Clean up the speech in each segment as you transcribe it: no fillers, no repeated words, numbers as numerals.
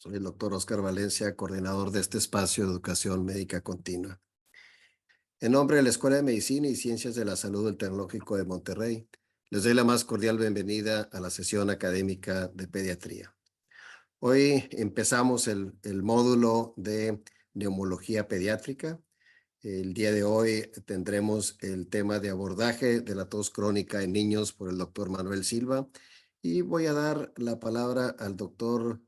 Soy el doctor Oscar Valencia, coordinador de este espacio de educación médica continua. En nombre de la Escuela de Medicina y Ciencias de la Salud del Tecnológico de Monterrey, les doy la más cordial bienvenida a la sesión académica de pediatría. Hoy empezamos el módulo de neumología pediátrica. El día de hoy tendremos el tema de abordaje de la tos crónica en niños por el doctor Manuel Silva y voy a dar la palabra al doctor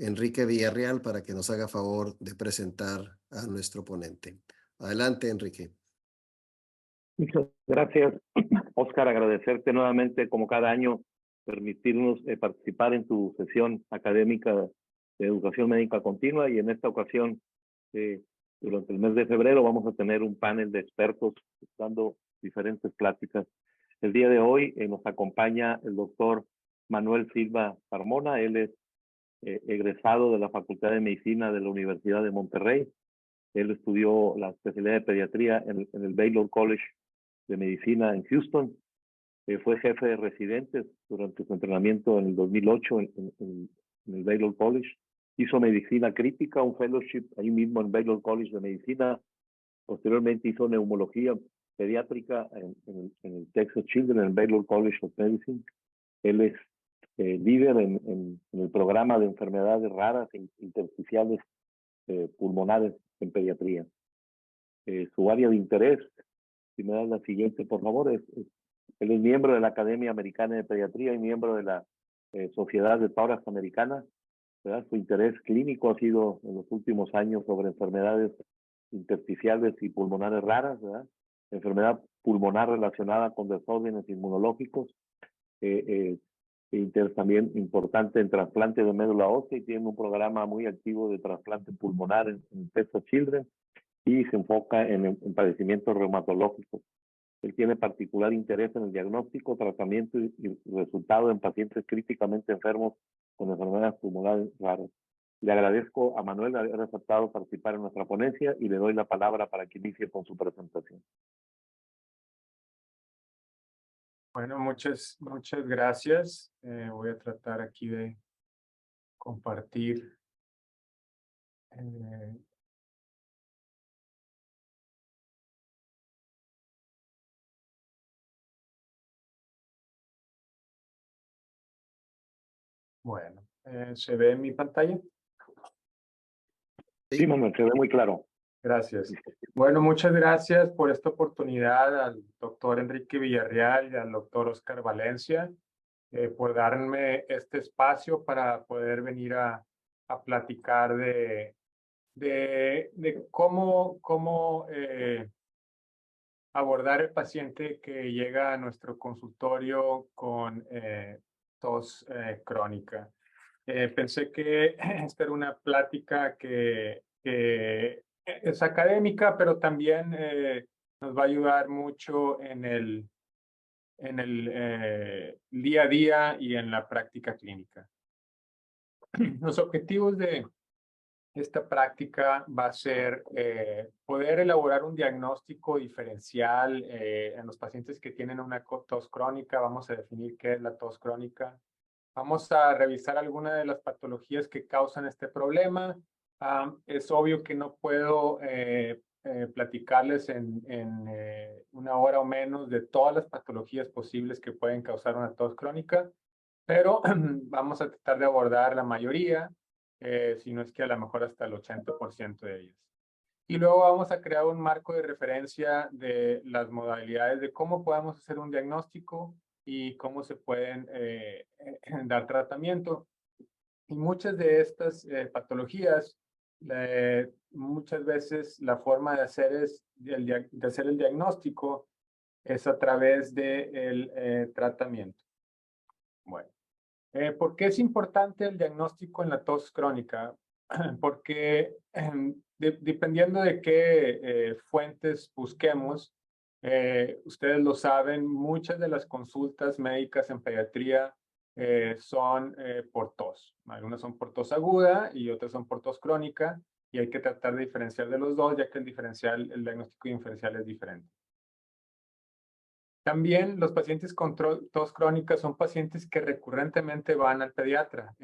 Enrique Villarreal para que nos haga favor de presentar a nuestro ponente. Adelante, Enrique. Muchas gracias, Oscar. Agradecerte nuevamente, como cada año, permitirnos participar en tu sesión académica de educación médica continua, y en esta ocasión, durante el mes de febrero, vamos a tener un panel de expertos dando diferentes pláticas. El día de hoy nos acompaña el doctor Manuel Silva Carmona. Él es egresado de la Facultad de Medicina de la Universidad de Monterrey. Él estudió la especialidad de pediatría en el Baylor College de Medicina en Houston. Fue jefe de residentes durante su entrenamiento en el 2008 en el Baylor College. Hizo medicina crítica, un fellowship ahí mismo en Baylor College de Medicina. Posteriormente hizo neumología pediátrica en el Texas Children, en el Baylor College of Medicine. Él es líder en el programa de enfermedades raras e intersticiales pulmonares en pediatría. Su área de interés, si me das la siguiente, por favor, él es miembro de la Academia Americana de Pediatría y miembro de la Sociedad de Tórax Americana, ¿verdad? Su interés clínico ha sido en los últimos años sobre enfermedades intersticiales y pulmonares raras, ¿verdad? Enfermedad pulmonar relacionada con desórdenes inmunológicos. Interés también importante en trasplante de médula ósea, y tiene un programa muy activo de trasplante pulmonar en Texas Children, y se enfoca en padecimientos reumatológicos. Él tiene particular interés en el diagnóstico, tratamiento y resultado en pacientes críticamente enfermos con enfermedades pulmonares raras. Le agradezco a Manuel haber aceptado participar en nuestra ponencia y le doy la palabra para que inicie con su presentación. Bueno, muchas gracias. Voy a tratar aquí de compartir. Bueno, ¿se ve en mi pantalla? Sí, Manuel, se ve muy claro. Gracias. Bueno, muchas gracias por esta oportunidad al doctor Enrique Villarreal y al doctor Oscar Valencia por darme este espacio para poder venir a platicar de cómo abordar el paciente que llega a nuestro consultorio con tos crónica. Pensé que esta era una plática que es académica, pero también nos va a ayudar mucho en el día a día y en la práctica clínica. Los objetivos de esta práctica va a ser poder elaborar un diagnóstico diferencial en los pacientes que tienen una tos crónica. Vamos a definir qué es la tos crónica. Vamos a revisar algunas de las patologías que causan este problema. Es obvio que no puedo platicarles en una hora o menos de todas las patologías posibles que pueden causar una tos crónica, pero vamos a tratar de abordar la mayoría, si no es que a lo mejor hasta el 80% de ellas. Y luego vamos a crear un marco de referencia de las modalidades de cómo podemos hacer un diagnóstico y cómo se pueden dar tratamiento. Y muchas de estas patologías, muchas veces la forma de hacer, el diagnóstico es a través del tratamiento. Bueno, ¿por qué es importante el diagnóstico en la tos crónica? Porque dependiendo de qué fuentes busquemos, ustedes lo saben, muchas de las consultas médicas en pediatría son por tos. Algunas son por tos aguda y otras son por tos crónica, y hay que tratar de diferenciar de los dos, ya que el diagnóstico diferencial es diferente. También los pacientes con tos crónica son pacientes que recurrentemente van al pediatra.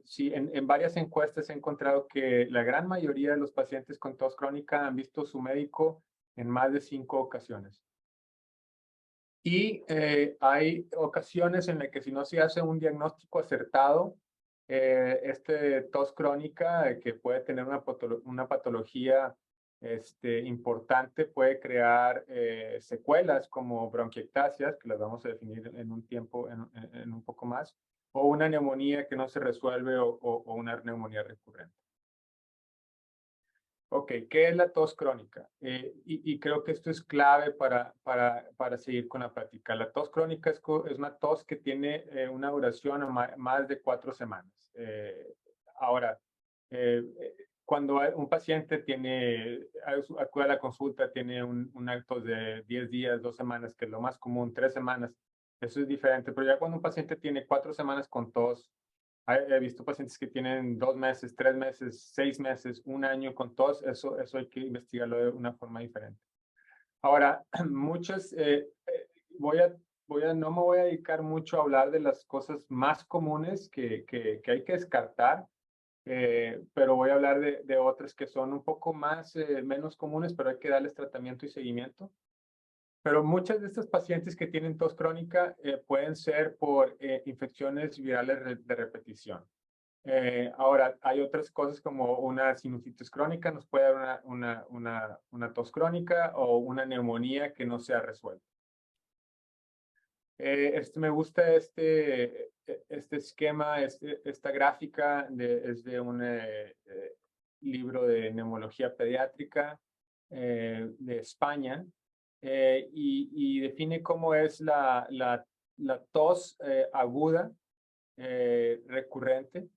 Sí, en varias encuestas he encontrado que la gran mayoría de los pacientes con tos crónica han visto a su médico en más de 5 ocasiones. Y hay ocasiones en las que si no se hace un diagnóstico acertado, tos crónica, que puede tener una patología importante, puede crear secuelas como bronquiectasias, que las vamos a definir en un tiempo, en un poco más, o una neumonía que no se resuelve o una neumonía recurrente. Ok, ¿qué es la tos crónica? Y creo que esto es clave para seguir con la práctica. La tos crónica es una tos que tiene una duración a más de 4 semanas. Ahora, cuando un paciente acude a la consulta, tiene un acto de 10 días, 2 semanas, que es lo más común, 3 semanas, eso es diferente. Pero ya cuando un paciente tiene 4 semanas con tos, he visto pacientes que tienen 2 meses, 3 meses, 6 meses, 1 año con tos. Eso hay que investigarlo de una forma diferente. Ahora, no me voy a dedicar mucho a hablar de las cosas más comunes que hay que descartar, pero voy a hablar de otras que son un poco menos comunes, pero hay que darles tratamiento y seguimiento. Pero muchas de estas pacientes que tienen tos crónica pueden ser por infecciones virales de repetición. Ahora, hay otras cosas como una sinusitis crónica, nos puede dar una tos crónica o una neumonía que no se ha resuelto. Me gusta este esquema, esta gráfica, es de un libro de neumología pediátrica de España, y define cómo es la tos aguda recurrente.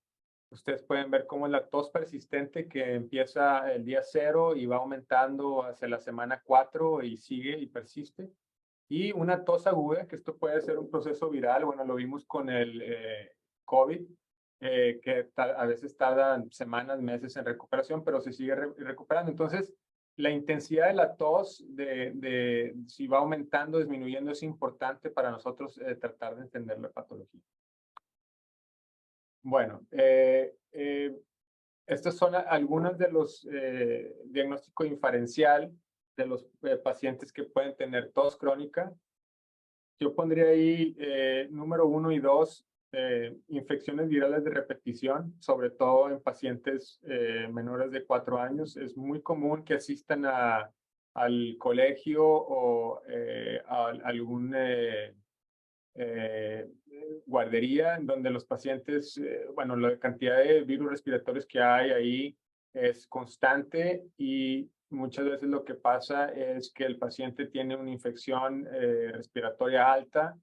Ustedes pueden ver cómo es la tos persistente, que empieza el día 0 y va aumentando hacia la semana 4 y sigue y persiste. Y una tos aguda, que esto puede ser un proceso viral. Bueno, lo vimos con el COVID, que a veces tardan semanas, meses en recuperación, pero se sigue recuperando. Entonces, la intensidad de la tos, si va aumentando, disminuyendo, es importante para nosotros tratar de entender la patología. Bueno, estos son algunos de los diagnósticos inferencial de los pacientes que pueden tener tos crónica. Yo pondría ahí número 1 y 2, infecciones virales de repetición, sobre todo en pacientes menores de 4 años. Es muy común que asistan al colegio o a algún guardería, en donde los pacientes, bueno, la cantidad de virus respiratorios que hay ahí es constante, y muchas veces lo que pasa es que el paciente tiene una infección respiratoria alta.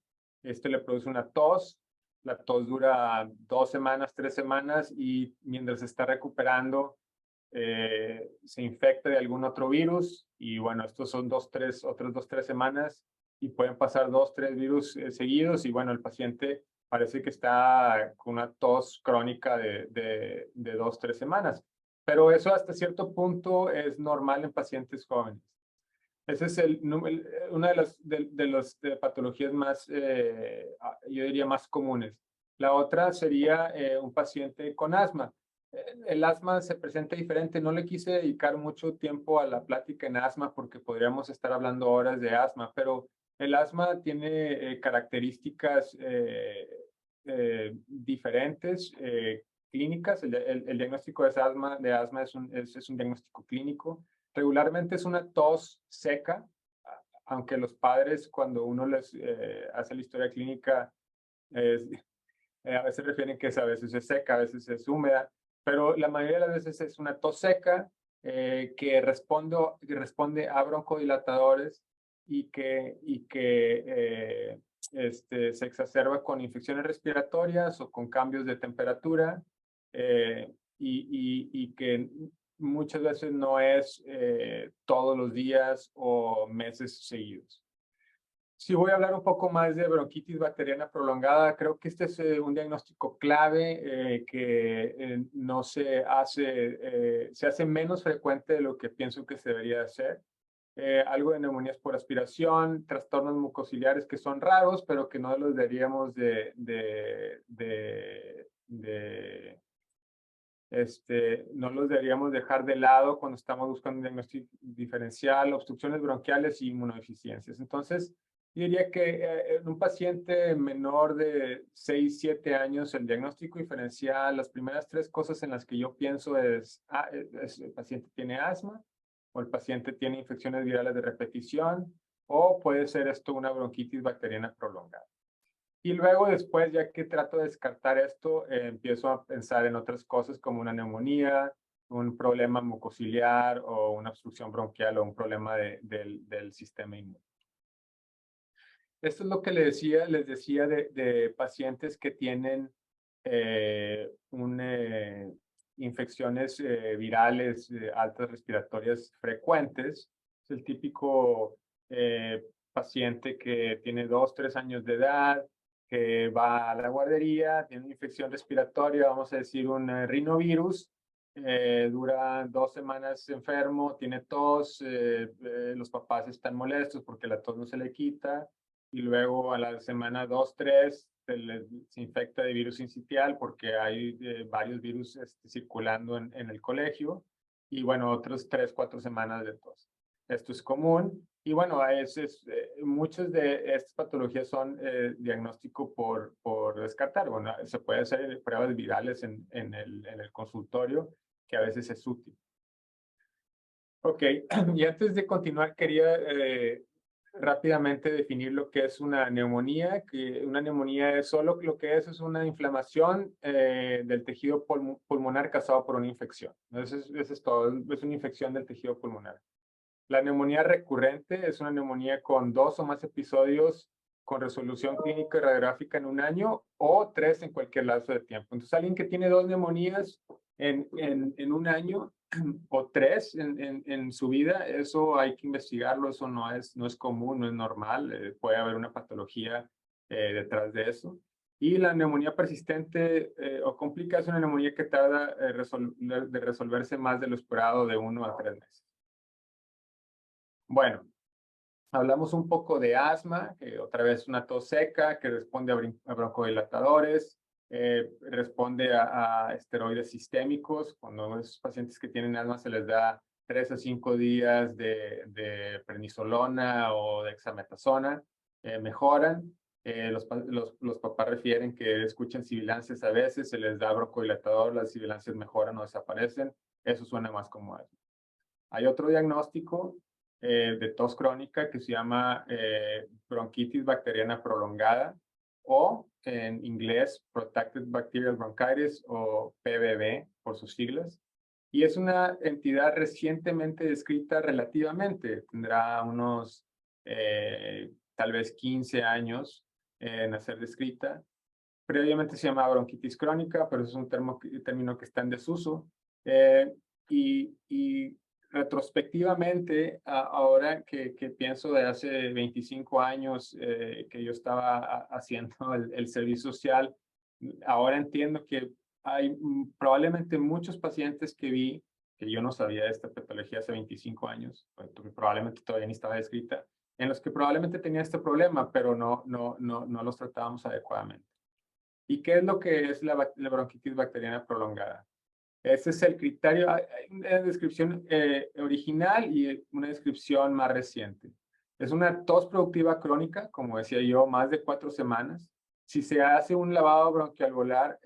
Le produce una tos. La tos dura 2 semanas, 3 semanas, y mientras se está recuperando, se infecta de algún otro virus, y bueno, estos son otras 2, 3 semanas, y pueden pasar 2, 3 virus seguidos, y bueno, el paciente parece que está con una tos crónica de 2, 3 semanas. Pero eso hasta cierto punto es normal en pacientes jóvenes. Ese es una de las patologías más, yo diría, más comunes. La otra sería un paciente con asma. El asma se presenta diferente. No le quise dedicar mucho tiempo a la plática en asma porque podríamos estar hablando horas de asma, pero el asma tiene características diferentes, clínicas. El diagnóstico de asma es un diagnóstico clínico. Regularmente es una tos seca, aunque los padres, cuando uno les hace la historia clínica, a veces refieren que a veces es seca, a veces es húmeda, pero la mayoría de las veces es una tos seca que responde a broncodilatadores, y que se exacerba con infecciones respiratorias o con cambios de temperatura, y que muchas veces no es todos los días o meses seguidos. Sí, voy a hablar un poco más de bronquitis bacteriana prolongada. Creo que este es un diagnóstico clave que no se hace menos frecuente de lo que pienso que se debería hacer. algo de neumonías por aspiración, trastornos mucociliares que son raros, pero que no los deberíamos no los deberíamos dejar de lado cuando estamos buscando un diagnóstico diferencial, obstrucciones bronquiales y inmunodeficiencias. Entonces, yo diría que en un paciente menor de 6, 7 años, el diagnóstico diferencial, las primeras 3 cosas en las que yo pienso es el paciente tiene asma, o el paciente tiene infecciones virales de repetición, o puede ser esto una bronquitis bacteriana prolongada. Y luego después, ya que trato de descartar esto, empiezo a pensar en otras cosas como una neumonía, un problema mucociliar o una obstrucción bronquial o un problema del sistema inmune. Esto es lo que les decía de pacientes que tienen infecciones virales altas respiratorias frecuentes. Es el típico paciente que tiene 2, 3 años de edad, que va a la guardería, tiene una infección respiratoria, vamos a decir un rinovirus, dura 2 semanas enfermo, tiene tos, los papás están molestos porque la tos no se le quita, y luego a la semana 2, 3 se infecta de virus sincitial porque hay varios virus circulando en el colegio, y bueno, otros 3, 4 semanas de tos. Esto es común, y bueno, muchas de estas patologías son diagnóstico por descartar. Bueno, se puede hacer pruebas virales en el consultorio, que a veces es útil. Ok, y antes de continuar, quería rápidamente definir lo que es una neumonía. Que una neumonía es solo lo que es una inflamación del tejido pulmonar causada por una infección. Eso es todo, es una infección del tejido pulmonar. La neumonía recurrente es una neumonía con 2 o más episodios con resolución clínica y radiográfica en un año, o 3 en cualquier lapso de tiempo. Entonces, alguien que tiene 2 neumonías en un año o 3 en su vida, eso hay que investigarlo, eso no es común, no es normal, puede haber una patología detrás de eso. Y la neumonía persistente o complicada es una neumonía que tarda de resolverse más de lo esperado, de 1 a 3 meses. Bueno, hablamos un poco de asma, que otra vez una tos seca que responde a broncodilatadores, responde a esteroides sistémicos. Cuando esos pacientes que tienen asma se les da 3 a 5 días de prednisolona o de dexametasona, mejoran. Los papás refieren que escuchan sibilancias a veces, se les da broncodilatador, las sibilancias mejoran o desaparecen. Eso suena más como asma. Hay otro diagnóstico de tos crónica que se llama bronquitis bacteriana prolongada, o en inglés Protected Bacterial Bronchitis, o PBB por sus siglas. Y es una entidad recientemente descrita relativamente, tendrá unos tal vez 15 años en ser descrita. Previamente se llamaba bronquitis crónica, pero es un término que está en desuso. Y retrospectivamente, ahora que pienso de hace 25 años que yo estaba haciendo el servicio social, ahora entiendo que hay probablemente muchos pacientes que vi, que yo no sabía de esta patología hace 25 años, probablemente todavía ni estaba descrita, en los que probablemente tenía este problema, pero no los tratábamos adecuadamente. ¿Y qué es lo que es la bronquitis bacteriana prolongada? Ese es el criterio. Hay una descripción original y una descripción más reciente. Es una tos productiva crónica, como decía yo, más de 4 semanas. Si se hace un lavado bronquialveolar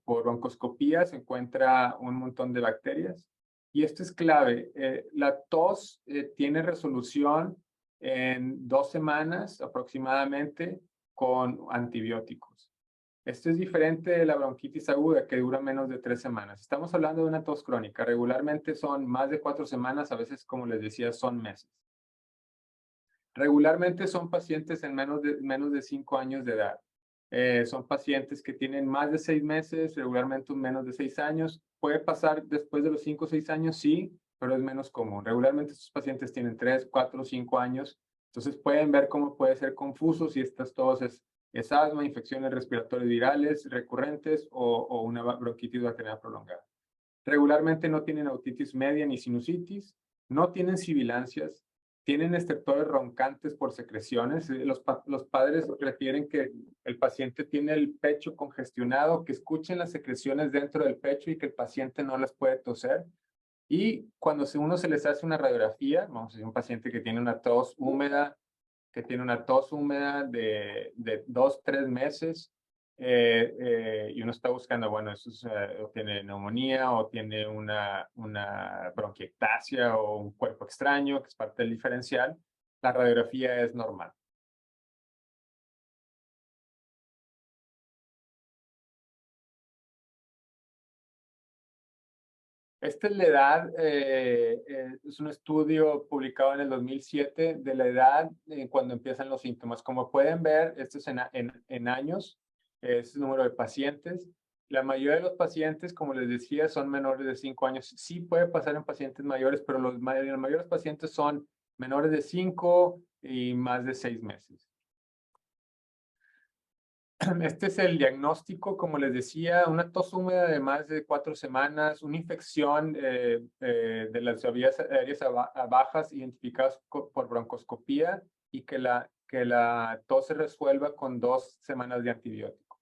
por broncoscopía, se encuentra un montón de bacterias. Y esto es clave. La tos tiene resolución en 2 semanas aproximadamente con antibióticos. Esto es diferente de la bronquitis aguda, que dura menos de 3 semanas. Estamos hablando de una tos crónica. Regularmente son más de 4 semanas, a veces, como les decía, son meses. Regularmente son pacientes en menos de 5 años de edad. Son pacientes que tienen más de 6 meses, regularmente menos de 6 años. Puede pasar después de los 5 o 6 años, sí, pero es menos común. Regularmente estos pacientes tienen 3, 4, 5 años. Entonces pueden ver cómo puede ser confuso si estas tos es asma, infecciones respiratorias virales recurrentes o una bronquitis bacteriana prolongada. Regularmente no tienen otitis media ni sinusitis. no tienen sibilancias, tienen estertores roncantes por secreciones. Los padres refieren que el paciente tiene el pecho congestionado, que escuchen las secreciones dentro del pecho y que el paciente no las puede toser. Y cuando uno se les hace una radiografía, vamos a decir un paciente que tiene una tos húmeda, de 2, 3 meses, y uno está buscando, bueno, eso es, o tiene neumonía o tiene una bronquiectasia o un cuerpo extraño, que es parte del diferencial, la radiografía es normal. Esta es la edad, es un estudio publicado en el 2007 de la edad cuando empiezan los síntomas. Como pueden ver, esto es en años, es el número de pacientes. La mayoría de los pacientes, como les decía, son menores de 5 años. Sí puede pasar en pacientes mayores, pero los mayores pacientes son menores de 5 y más de 6 meses. Este es el diagnóstico, como les decía, una tos húmeda de más de 4 semanas, una infección de las vías aéreas bajas identificadas por broncoscopía y que la tos se resuelva con 2 semanas de antibiótico.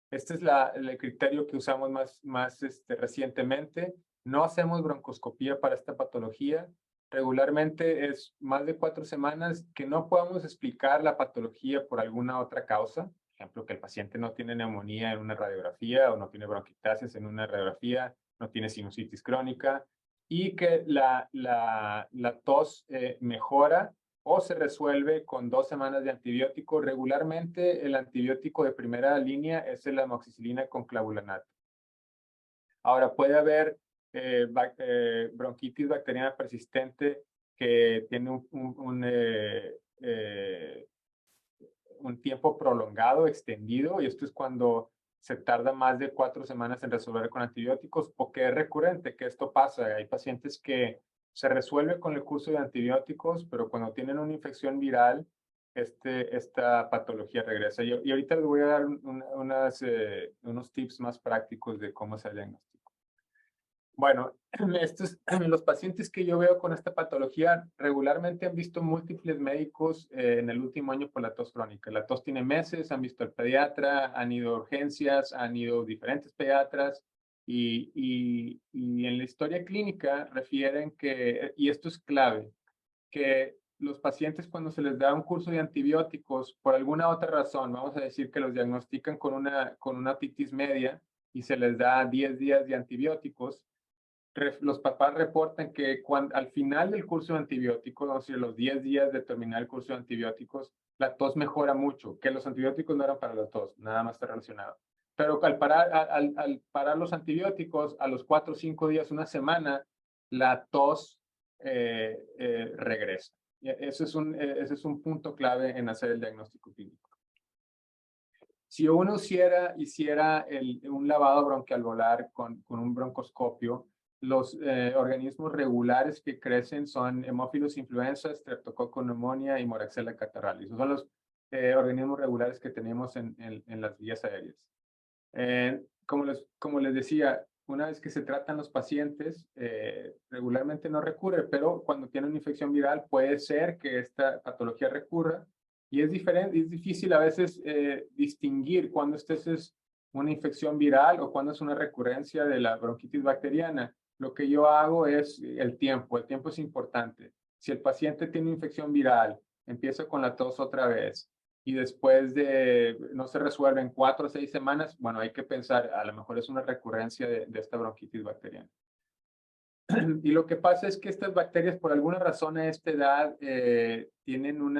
Este es el criterio que usamos más recientemente. No hacemos broncoscopía para esta patología. Regularmente es más de 4 semanas que no podamos explicar la patología por alguna otra causa. Por ejemplo, que el paciente no tiene neumonía en una radiografía o no tiene bronquiectasias en una radiografía, no tiene sinusitis crónica y que la tos mejora o se resuelve con 2 semanas de antibiótico. Regularmente el antibiótico de primera línea es la amoxicilina con clavulanato. Ahora puede haber bronquitis bacteriana persistente que tiene un tiempo prolongado, extendido, y esto es cuando se tarda más de 4 semanas en resolver con antibióticos, o que es recurrente, que esto pasa. Hay pacientes que se resuelve con el curso de antibióticos, pero cuando tienen una infección viral, esta patología regresa. Y ahorita les voy a dar unos tips más prácticos de cómo se diagnostica. Bueno, los pacientes que yo veo con esta patología regularmente han visto múltiples médicos en el último año por la tos crónica. La tos tiene meses, han visto al pediatra, han ido a urgencias, han ido diferentes pediatras y en la historia clínica refieren que, y esto es clave, que los pacientes cuando se les da un curso de antibióticos, por alguna otra razón, vamos a decir que los diagnostican con una otitis media y se les da 10 días de antibióticos, los papás reportan que al final del curso de antibióticos, o sea, los 10 días de terminar el curso de antibióticos, la tos mejora mucho, que los antibióticos no eran para la tos, nada más está relacionado. Pero al parar los antibióticos, a los 4 o 5 días, una semana, la tos regresa. Ese es un punto clave en hacer el diagnóstico clínico. Si uno hiciera un lavado bronquialveolar con un broncoscopio, los organismos regulares que crecen son Haemophilus influenza, Streptococcus pneumoniae y Moraxella catarrhalis. Esos son los organismos regulares que tenemos en las vías aéreas. Como les decía, una vez que se tratan los pacientes, regularmente no recurre, pero cuando tiene una infección viral puede ser que esta patología recurra. Y es difícil a veces distinguir cuándo esta es una infección viral o cuándo es una recurrencia de la bronquitis bacteriana. Lo que yo hago es el tiempo es importante. Si el paciente tiene infección viral, empieza con la tos otra vez y después no se resuelve en 4 o 6 semanas, bueno, hay que pensar, a lo mejor es una recurrencia de esta bronquitis bacteriana. Y lo que pasa es que estas bacterias, por alguna razón a esta edad, tienen un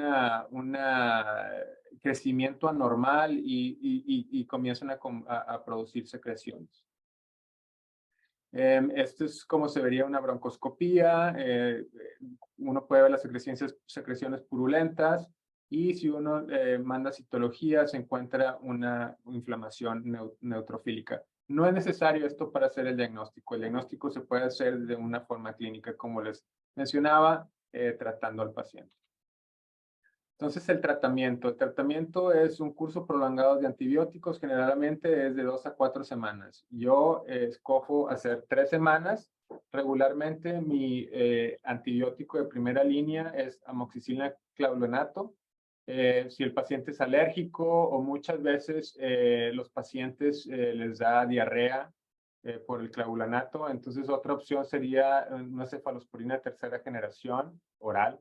crecimiento anormal y comienzan a producir secreciones. Esto es como se vería una broncoscopía. Uno puede ver las secreciones purulentas y si uno manda citología se encuentra una inflamación neutrofílica. No es necesario esto para hacer el diagnóstico. El diagnóstico se puede hacer de una forma clínica, como les mencionaba, tratando al paciente. Entonces, el tratamiento. El tratamiento es un curso prolongado de antibióticos, generalmente es de 2 a 4 semanas. Yo escojo hacer 3 semanas. Regularmente mi antibiótico de primera línea es amoxicilina clavulonato. Si el paciente es alérgico o muchas veces los pacientes les da diarrea por el clavulanato, entonces otra opción sería una cefalosporina de tercera generación oral.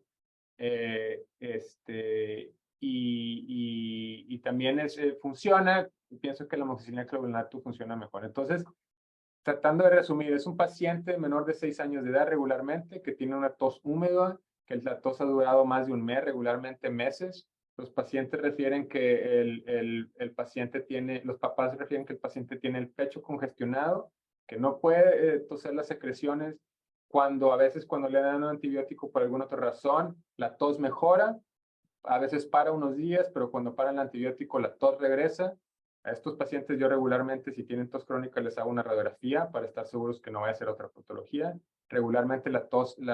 Y también funciona, pienso que la amoxicilina clavulonato funciona mejor. Entonces, tratando de resumir, es un paciente menor de 6 años de edad regularmente, que tiene una tos húmeda, que la tos ha durado más de un mes, regularmente meses. Los pacientes refieren que el paciente tiene, los papás refieren que el paciente tiene el pecho congestionado, que no puede toser las secreciones. A veces cuando le dan un antibiótico por alguna otra razón, la tos mejora, a veces para unos días, pero cuando para el antibiótico la tos regresa. A estos pacientes yo regularmente, si tienen tos crónica, les hago una radiografía para estar seguros que no vaya a ser otra patología. Regularmente la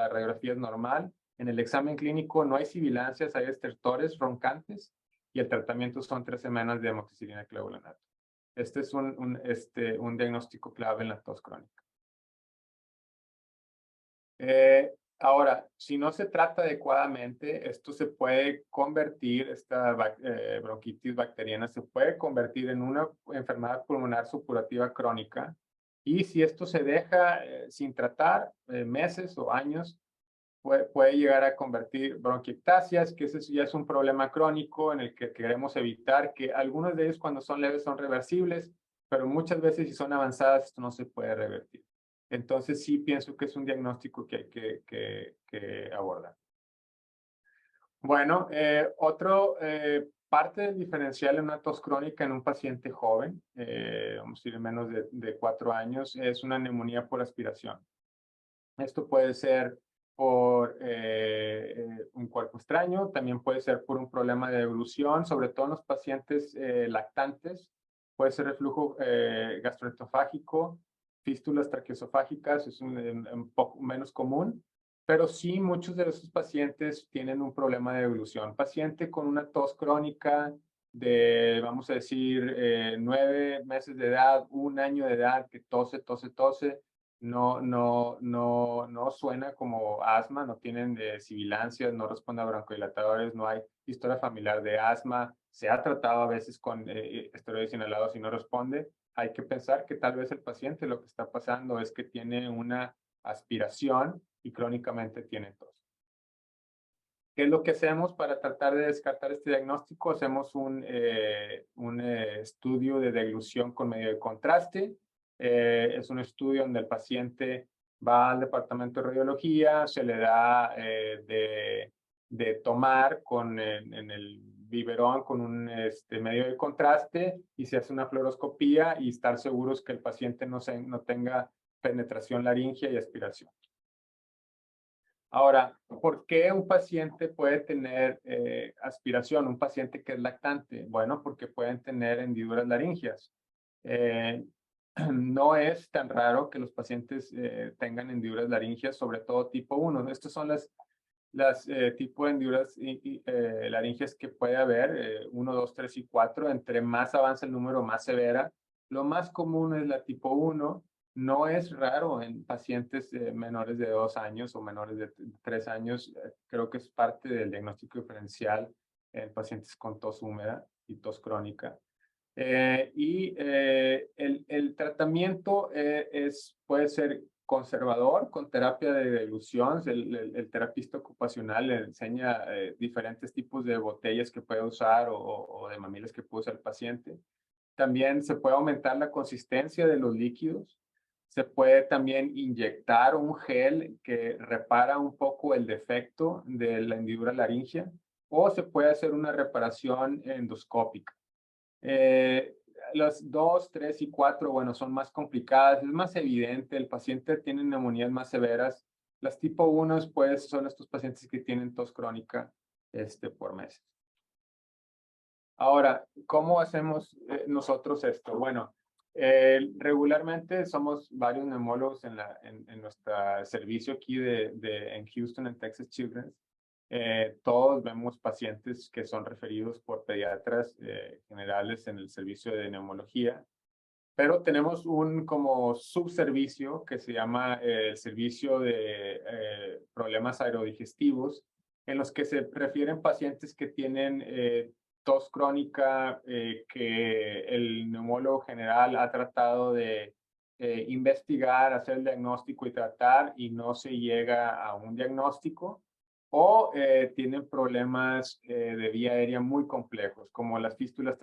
radiografía es normal. En el examen clínico no hay sibilancias, hay estertores roncantes y el tratamiento son 3 semanas de amoxicilina clavulonato. Este es un diagnóstico clave en la tos crónica. Ahora, si no se trata adecuadamente, esto se puede convertir, esta bronquitis bacteriana se puede convertir en una enfermedad pulmonar supurativa crónica. Y si esto se deja sin tratar, meses o años, puede llegar a convertir bronquiectasias, que ese ya es un problema crónico en el que queremos evitar, que algunos de ellos cuando son leves son reversibles, pero muchas veces si son avanzadas esto no se puede revertir. Entonces sí pienso que es un diagnóstico que hay que abordar. Bueno, parte del diferencial en una tos crónica en un paciente joven, vamos a decir menos de 4 años, es una neumonía por aspiración. Esto puede ser por un cuerpo extraño, también puede ser por un problema de deglución, sobre todo en los pacientes lactantes, puede ser reflujo gastroesofágico, fístulas traqueosofágicas, es un poco menos común, pero sí muchos de esos pacientes tienen un problema de deglución. Paciente con una tos crónica de, vamos a decir, 9 meses de edad, 1 año de edad, que tose, no suena como asma, no tienen sibilancias, no responde a broncodilatadores, no hay historia familiar de asma, se ha tratado a veces con esteroides inhalados y no responde. Hay que pensar que tal vez el paciente lo que está pasando es que tiene una aspiración y crónicamente tiene tos. ¿Qué es lo que hacemos para tratar de descartar este diagnóstico? Hacemos un estudio de deglución con medio de contraste. Es un estudio donde el paciente va al departamento de radiología, se le da de tomar en el biberón con un medio de contraste y se hace una fluoroscopía y estar seguros que el paciente no tenga penetración laringea y aspiración. Ahora, ¿por qué un paciente puede tener aspiración? Un paciente que es lactante. Bueno, porque pueden tener hendiduras laringeas. No es tan raro que los pacientes tengan hendiduras laringeas, sobre todo tipo 1. Estas son las tipos de hendiduras laringeas que puede haber, 1, 2, 3 y 4. Entre más avanza el número, más severa. Lo más común es la tipo 1. No es raro en pacientes menores de 2 años o menores de 3 años. Creo que es parte del diagnóstico diferencial en pacientes con tos húmeda y tos crónica. El tratamiento puede ser conservador con terapia de deglución. El terapista ocupacional le enseña diferentes tipos de botellas que puede usar o de mamilas que puede usar el paciente. También se puede aumentar la consistencia de los líquidos. Se puede también inyectar un gel que repara un poco el defecto de la hendidura laringea o se puede hacer una reparación endoscópica. Las 2, 3 y 4, bueno, son más complicadas, es más evidente, el paciente tiene neumonías más severas. Las tipo 1, pues, son estos pacientes que tienen tos crónica por meses. Ahora, ¿cómo hacemos nosotros esto? Bueno, regularmente somos varios neumólogos en nuestro servicio aquí en Houston, en Texas Children's. Todos vemos pacientes que son referidos por pediatras generales en el servicio de neumología, pero tenemos un como subservicio que se llama el servicio de problemas aerodigestivos, en los que se refieren pacientes que tienen tos crónica que el neumólogo general ha tratado de investigar, hacer el diagnóstico y tratar, y no se llega a un diagnóstico, o tienen problemas de vía aérea muy complejos, como las fístulas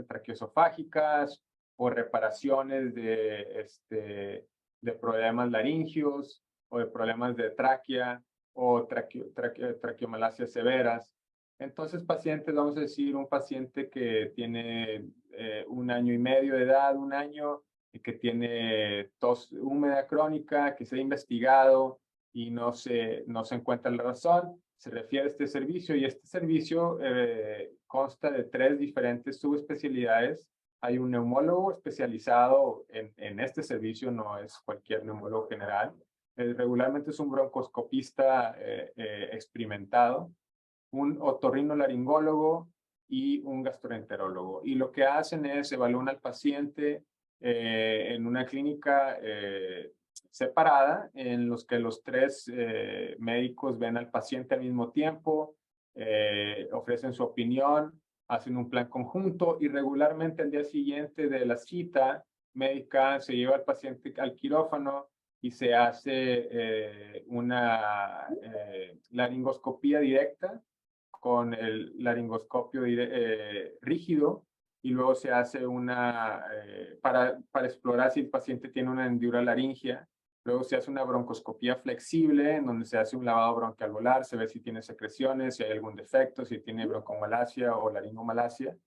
traqueosofágicas o reparaciones de problemas laringios o de problemas de tráquea o traqueomalacias severas. Entonces, pacientes, vamos a decir, un paciente que tiene 1 año y medio de edad, 1 año, y que tiene tos húmeda crónica, que se ha investigado y no se encuentra la razón, se refiere a este servicio, y este servicio consta de 3 diferentes subespecialidades. Hay un neumólogo especializado en este servicio, no es cualquier neumólogo general. Regularmente es un broncoscopista experimentado, un otorrinolaringólogo y un gastroenterólogo. Y lo que hacen es evalúan al paciente en una clínica separada, en los que los 3 médicos ven al paciente al mismo tiempo, ofrecen su opinión, hacen un plan conjunto, y regularmente al día siguiente de la cita médica se lleva al paciente al quirófano y se hace una laringoscopía directa con el laringoscopio rígido, y luego se hace para explorar si el paciente tiene una hendidura laringea. Luego se hace una broncoscopía flexible, en donde se hace un lavado bronquialveolar, se ve si tiene secreciones, si hay algún defecto, si tiene broncomalacia o laringomalacia.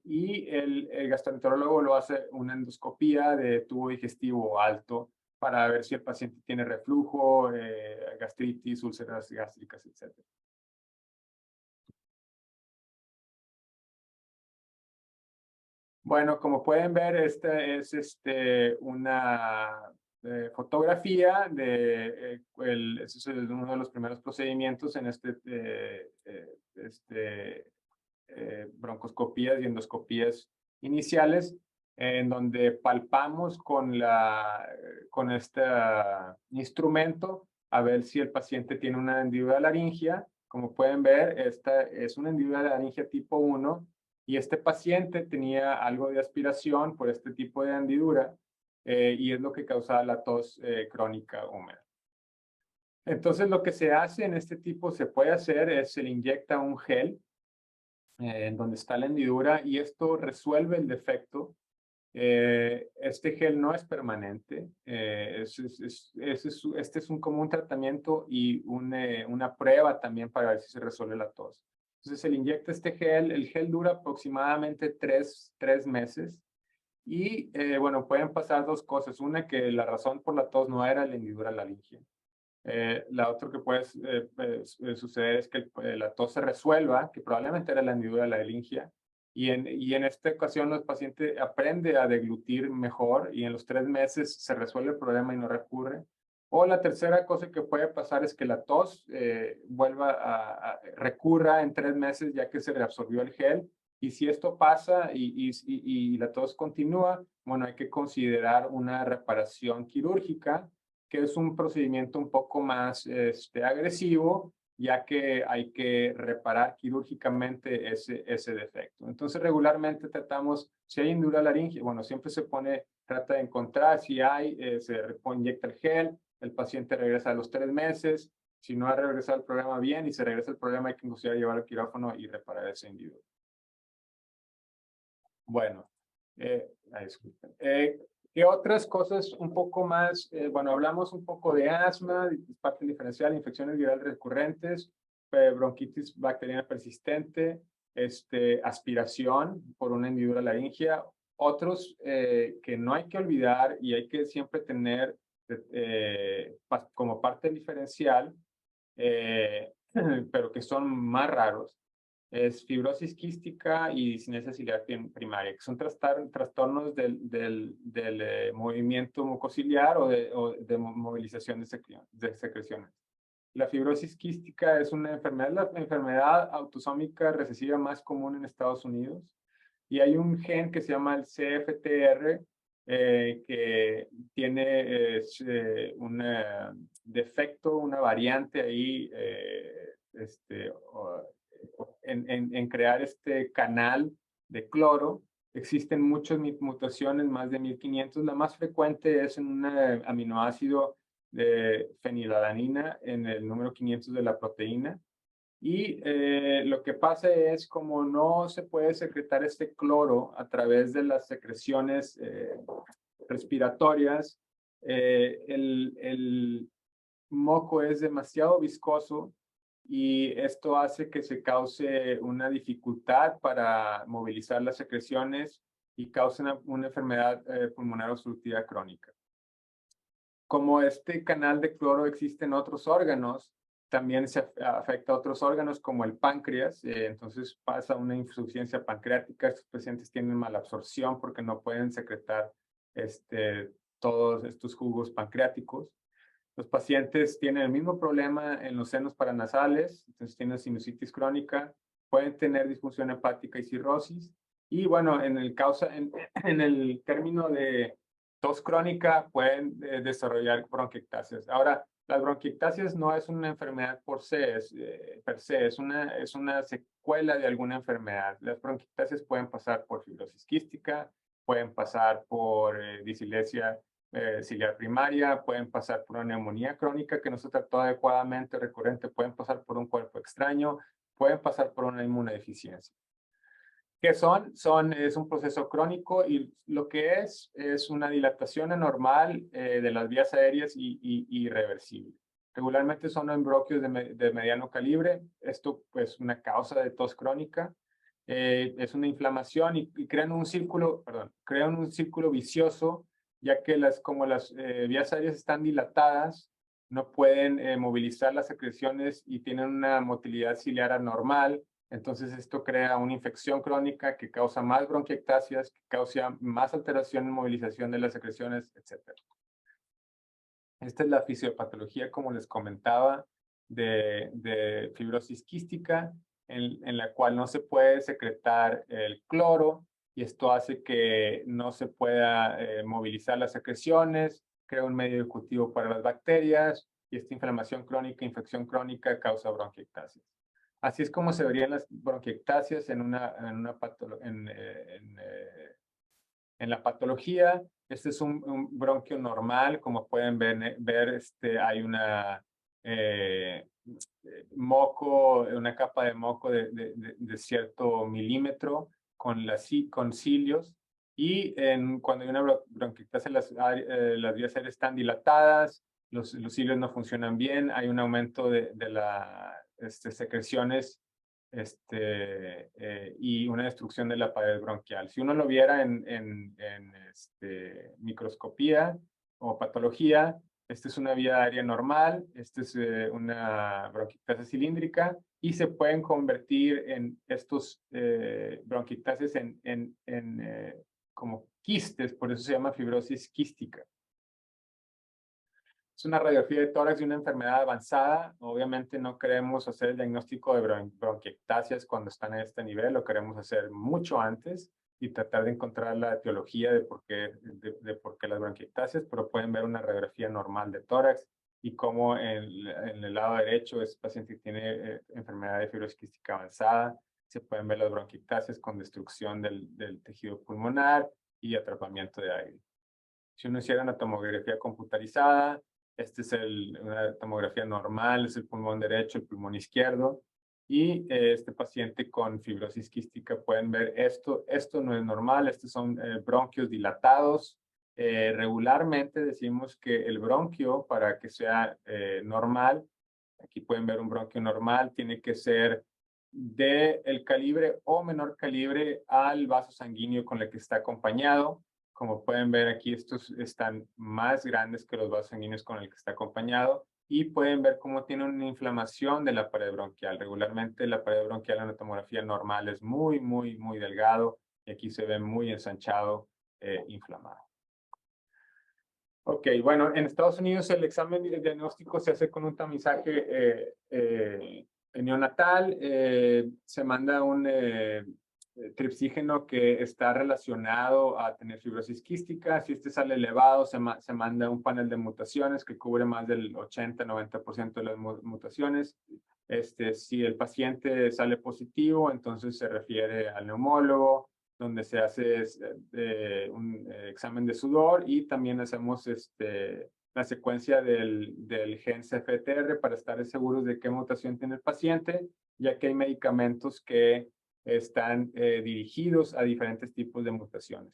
Y el gastroenterólogo lo hace una endoscopía de tubo digestivo alto para ver si el paciente tiene reflujo, gastritis, úlceras gástricas, etc. Bueno, como pueden ver, esta es una fotografía de ese es uno de los primeros procedimientos en broncoscopías y endoscopías iniciales, en donde palpamos con este instrumento a ver si el paciente tiene una hendidura laringea. Como pueden ver, esta es una hendidura laringea tipo 1, y este paciente tenía algo de aspiración por este tipo de hendidura, y es lo que causaba la tos crónica húmeda. Entonces, lo que se hace en este tipo, se puede hacer, es se le inyecta un gel en donde está la hendidura, y esto resuelve el defecto. Este gel no es permanente. Este es como un tratamiento y una prueba también para ver si se resuelve la tos. Entonces se le inyecta este gel. El gel dura aproximadamente 3 meses. Y bueno, pueden pasar 2 cosas. Una, que la razón por la tos no era la hendidura laringea. La otra que puede suceder es que la tos se resuelva, que probablemente era la hendidura laringea, y en esta ocasión el paciente aprende a deglutir mejor, y en los 3 meses se resuelve el problema y no recurre. O la tercera cosa que puede pasar es que la tos recurra en 3 meses, ya que se reabsorbió el gel. Y si esto pasa y la tos continúa, bueno, hay que considerar una reparación quirúrgica, que es un procedimiento un poco más agresivo, ya que hay que reparar quirúrgicamente ese defecto. Entonces, regularmente tratamos, si hay hendidura laringea, bueno, siempre trata de encontrar si hay, se inyecta el gel, el paciente regresa a los 3 meses. Si no ha regresado el problema bien y se regresa el problema, hay que considerar llevar al quirófano y reparar ese hendidura. Bueno, disculpen. ¿Qué otras cosas un poco más? Bueno, hablamos un poco de asma, disparate diferencial, infecciones virales recurrentes, bronquitis bacteriana persistente, aspiración por una hendidura laringea. Otros que no hay que olvidar y hay que siempre tener como parte diferencial, pero que son más raros, es fibrosis quística y discinesia ciliar primaria, que son trastornos del movimiento mucociliar o de movilización de secreciones. La fibrosis quística es una enfermedad, la enfermedad autosómica recesiva más común en Estados Unidos. Y hay un gen que se llama el CFTR, que tiene un defecto, una variante ahí en crear este canal de cloro. Existen muchas mutaciones, más de 1500. La más frecuente es en un aminoácido de fenilalanina en el número 500 de la proteína. Y lo que pasa es, como no se puede secretar este cloro a través de las secreciones respiratorias, el moco es demasiado viscoso y esto hace que se cause una dificultad para movilizar las secreciones y cause una enfermedad pulmonar obstructiva crónica. Como este canal de cloro existe en otros órganos, también se afecta a otros órganos como el páncreas, entonces pasa una insuficiencia pancreática. Estos pacientes tienen malabsorción porque no pueden secretar todos estos jugos pancreáticos. Los pacientes tienen el mismo problema en los senos paranasales, entonces tienen sinusitis crónica, pueden tener disfunción hepática y cirrosis. Y bueno, en el término de tos crónica pueden desarrollar bronquiectasias. Ahora, las bronquiectasias no es una enfermedad per se, es una secuela de alguna enfermedad. Las bronquiectasias pueden pasar por fibrosis quística, pueden pasar por dislexia ciliar primaria, pueden pasar por una neumonía crónica que no se trató adecuadamente, recurrente, pueden pasar por un cuerpo extraño, pueden pasar por una inmunodeficiencia. ¿Qué son? Es un proceso crónico y lo que es una dilatación anormal de las vías aéreas y irreversible. Regularmente son en bronquios de mediano calibre. Esto pues una causa de tos crónica. Es una inflamación y crean un círculo vicioso, ya que como las vías aéreas están dilatadas, no pueden movilizar las secreciones y tienen una motilidad ciliar anormal. Entonces esto crea una infección crónica que causa más bronquiectasias, que causa más alteración en movilización de las secreciones, etc. Esta es la fisiopatología, como les comentaba, de fibrosis quística, en la cual no se puede secretar el cloro y esto hace que no se pueda movilizar las secreciones, crea un medio de cultivo para las bacterias y esta inflamación crónica, infección crónica causa bronquiectasias. Así es como se verían las bronquiectasias en la patología. Este es un bronquio normal, como pueden ver hay una moco, una capa de moco de cierto milímetro con cilios. Y cuando hay una bronquiectasia, las vías aéreas están dilatadas, los cilios no funcionan bien, hay un aumento de las secreciones y una destrucción de la pared bronquial. Si uno lo viera en microscopía o patología, esta es una vía aérea normal, esta es una bronquiectasia cilíndrica y se pueden convertir en estos bronquiectasias como quistes, por eso se llama fibrosis quística. Es una radiografía de tórax de una enfermedad avanzada. Obviamente no queremos hacer el diagnóstico de bronquiectasias cuando están a este nivel, lo queremos hacer mucho antes y tratar de encontrar la etiología de por qué las bronquiectasias, pero pueden ver una radiografía normal de tórax y cómo en el lado derecho este paciente tiene enfermedad de fibrosis quística avanzada. Se pueden ver las bronquiectasias con destrucción del tejido pulmonar y atrapamiento de aire. Si uno hiciera una tomografía computarizada, esta es una tomografía normal, es el pulmón derecho, el pulmón izquierdo. Y este paciente con fibrosis quística pueden ver esto no es normal, estos son bronquios dilatados. Regularmente decimos que el bronquio, para que sea normal, aquí pueden ver un bronquio normal, tiene que ser del calibre o menor calibre al vaso sanguíneo con el que está acompañado. Como pueden ver aquí, estos están más grandes que los vasos sanguíneos con el que está acompañado y pueden ver cómo tiene una inflamación de la pared bronquial. Regularmente la pared bronquial en la tomografía normal es muy, muy, muy delgado y aquí se ve muy ensanchado, inflamado. Ok, bueno, en Estados Unidos el examen diagnóstico se hace con un tamizaje neonatal. Se manda un tripsígeno que está relacionado a tener fibrosis quística. Si este sale elevado, se manda un panel de mutaciones que cubre más del 80-90% de las mutaciones. Si el paciente sale positivo, entonces se refiere al neumólogo, donde se hace un examen de sudor y también hacemos la secuencia del gen CFTR para estar seguros de qué mutación tiene el paciente, ya que hay medicamentos que están dirigidos a diferentes tipos de mutaciones.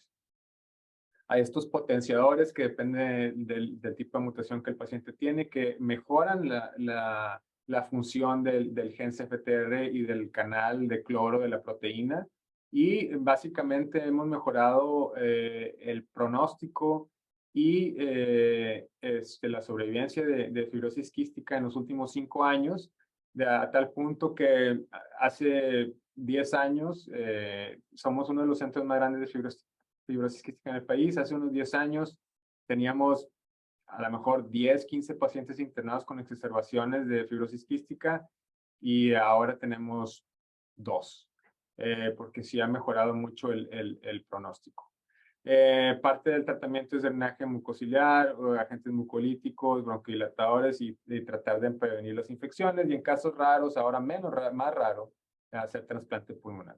Hay estos potenciadores que dependen del tipo de mutación que el paciente tiene, que mejoran la función del gen CFTR y del canal de cloro de la proteína. Y básicamente hemos mejorado el pronóstico y la sobrevivencia de fibrosis quística en los últimos 5 años, a tal punto que hace 10 años somos uno de los centros más grandes de fibrosis quística en el país. Hace unos 10 años teníamos a lo mejor 10, 15 pacientes internados con exacerbaciones de fibrosis quística y ahora tenemos 2, porque sí ha mejorado mucho el pronóstico. Parte del tratamiento es drenaje mucociliar, o agentes mucolíticos, bronquidilatadores y tratar de prevenir las infecciones, y en casos raros, ahora más raro, hacer trasplante pulmonar.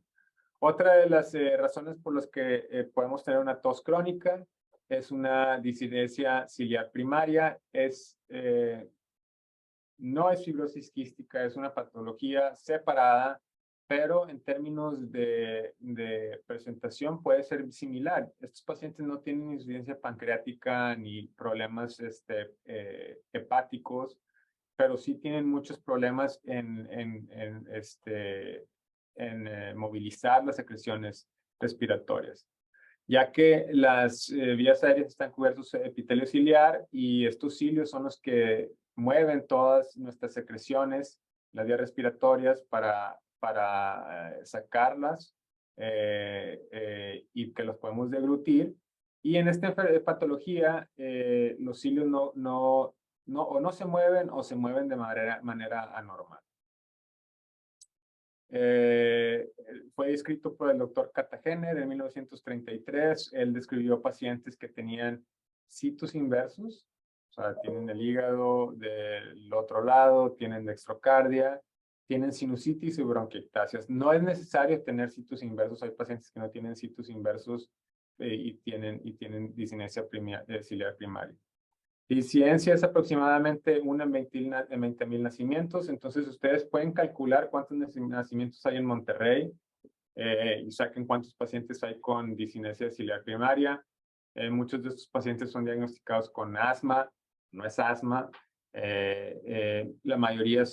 Otra de las razones por las que podemos tener una tos crónica es una disidencia ciliar primaria. No es fibrosis quística, es una patología separada, pero en términos de presentación puede ser similar. Estos pacientes no tienen insuficiencia pancreática ni problemas hepáticos, pero sí tienen muchos problemas en movilizar las secreciones respiratorias, ya que las vías aéreas están cubiertas de epitelio ciliar y estos cilios son los que mueven todas nuestras secreciones, las vías respiratorias, para sacarlas y que los podemos deglutir. Y en esta patología, los cilios o no se mueven o se mueven de manera anormal. Fue descrito por el doctor Cartagena en 1933. Él describió pacientes que tenían situs inversus, o sea, tienen el hígado del otro lado, tienen dextrocardia, tienen sinusitis y bronquiectasias. No es necesario tener situs inversus. Hay pacientes que no tienen situs inversus y tienen discinesia ciliar primaria. Y ciencia es aproximadamente una en 20,000 nacimientos. Entonces, ustedes pueden calcular cuántos nacimientos hay en Monterrey y saquen cuántos pacientes hay con discinesia ciliar primaria. Muchos de estos pacientes son diagnosticados con asma, no es asma. La mayoría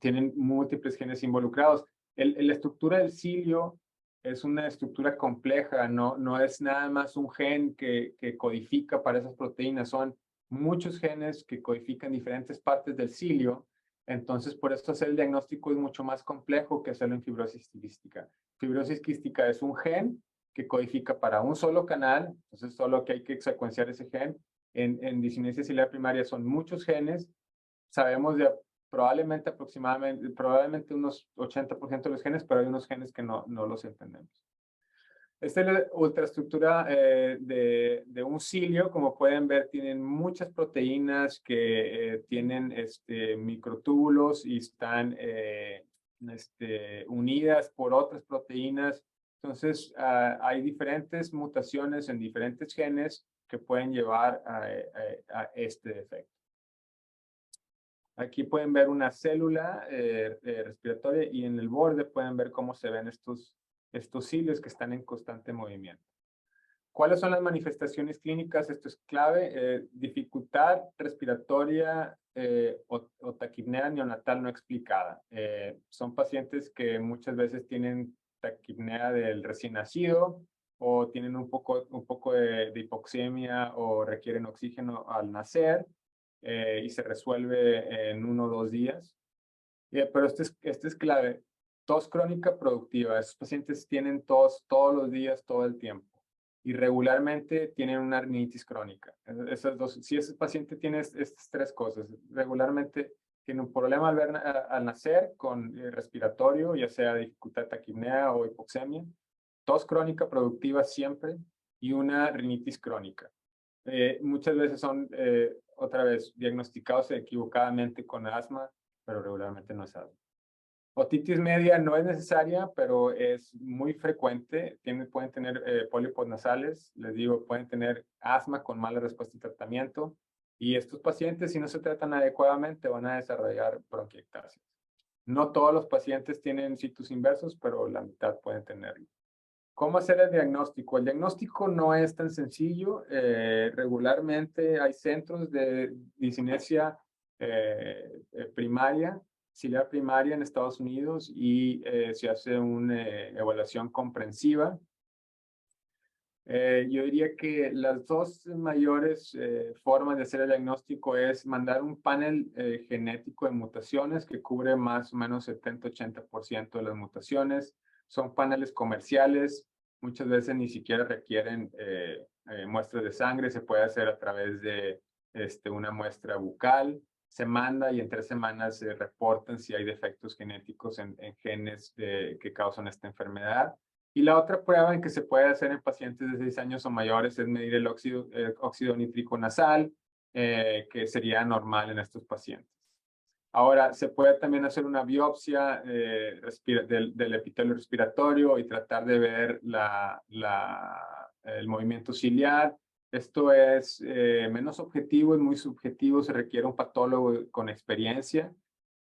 tienen múltiples genes involucrados. La estructura del cilio es una estructura compleja, no es nada más un gen que codifica para esas proteínas, son muchos genes que codifican diferentes partes del cilio. Entonces, por eso hacer el diagnóstico es mucho más complejo que hacerlo en fibrosis quística. Fibrosis quística es un gen que codifica para un solo canal, entonces solo que hay que secuenciar ese gen. En discinesia ciliar primaria son muchos genes, sabemos de probablemente unos 80% de los genes, pero hay unos genes que no los entendemos. Esta es la ultraestructura de un cilio. Como pueden ver, tienen muchas proteínas que tienen microtúbulos y están unidas por otras proteínas. Entonces, hay diferentes mutaciones en diferentes genes que pueden llevar a este defecto. Aquí pueden ver una célula respiratoria y en el borde pueden ver cómo se ven estos cilios que están en constante movimiento. ¿Cuáles son las manifestaciones clínicas? Esto es clave. Dificultad respiratoria o taquipnea neonatal no explicada. Son pacientes que muchas veces tienen taquipnea del recién nacido o tienen un poco de hipoxemia o requieren oxígeno al nacer y se resuelve en 1 o 2 días. Pero este es clave. Tos crónica productiva. Esos pacientes tienen tos todos los días, todo el tiempo. y regularmente tienen una rinitis crónica. Esas dos, si ese paciente tiene estas tres cosas, regularmente tiene un problema al nacer con respiratorio, ya sea dificultad de taquipnea o hipoxemia, tos crónica productiva siempre y una rinitis crónica. Muchas veces son, otra vez, diagnosticados equivocadamente con asma, pero regularmente no es asma. Otitis media no es necesaria, pero es muy frecuente. Pueden tener pólipos nasales, les digo, pueden tener asma con mala respuesta al tratamiento. Y estos pacientes, si no se tratan adecuadamente, van a desarrollar bronquiectasis. No todos los pacientes tienen situs inversos, pero la mitad pueden tenerlo. ¿Cómo hacer el diagnóstico? El diagnóstico no es tan sencillo. Regularmente hay centros de disinesia primaria, ciliar primaria en Estados Unidos y se hace una evaluación comprensiva. Yo diría que las dos mayores formas de hacer el diagnóstico es mandar un panel genético de mutaciones que cubre más o menos 70-80% de las mutaciones. Son paneles comerciales, muchas veces ni siquiera requieren muestras de sangre, se puede hacer a través de una muestra bucal. Se manda y en 3 semanas se reportan si hay defectos genéticos en genes que causan esta enfermedad. Y la otra prueba en que se puede hacer en pacientes de 6 años o mayores es medir el óxido nítrico nasal, que sería normal en estos pacientes. Ahora, se puede también hacer una biopsia del epitelio respiratorio y tratar de ver el movimiento ciliar. Esto es menos objetivo, es muy subjetivo, se requiere un patólogo con experiencia.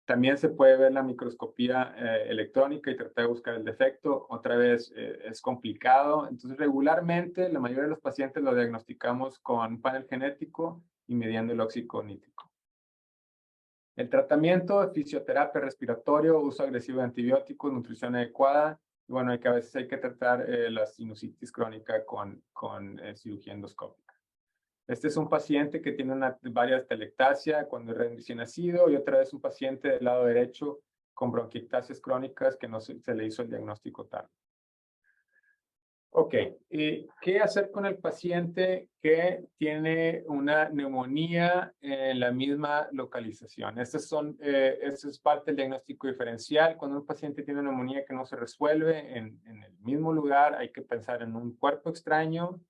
También se puede ver la microscopía electrónica y tratar de buscar el defecto. Otra vez es complicado. Entonces, regularmente, la mayoría de los pacientes lo diagnosticamos con panel genético y midiendo el óxido nítrico. El tratamiento, fisioterapia respiratorio, uso agresivo de antibióticos, nutrición adecuada. Y bueno, a veces hay que tratar la sinusitis crónica con cirugía endoscópica. Este es un paciente que tiene varias telectasia cuando es recién nacido y otra vez un paciente del lado derecho con bronquiectasias crónicas que no se le hizo el diagnóstico tarde. Ok, ¿qué hacer con el paciente que tiene una neumonía en la misma localización? Esto es parte del diagnóstico diferencial. Cuando un paciente tiene una neumonía que no se resuelve en el mismo lugar, hay que pensar en un cuerpo extraño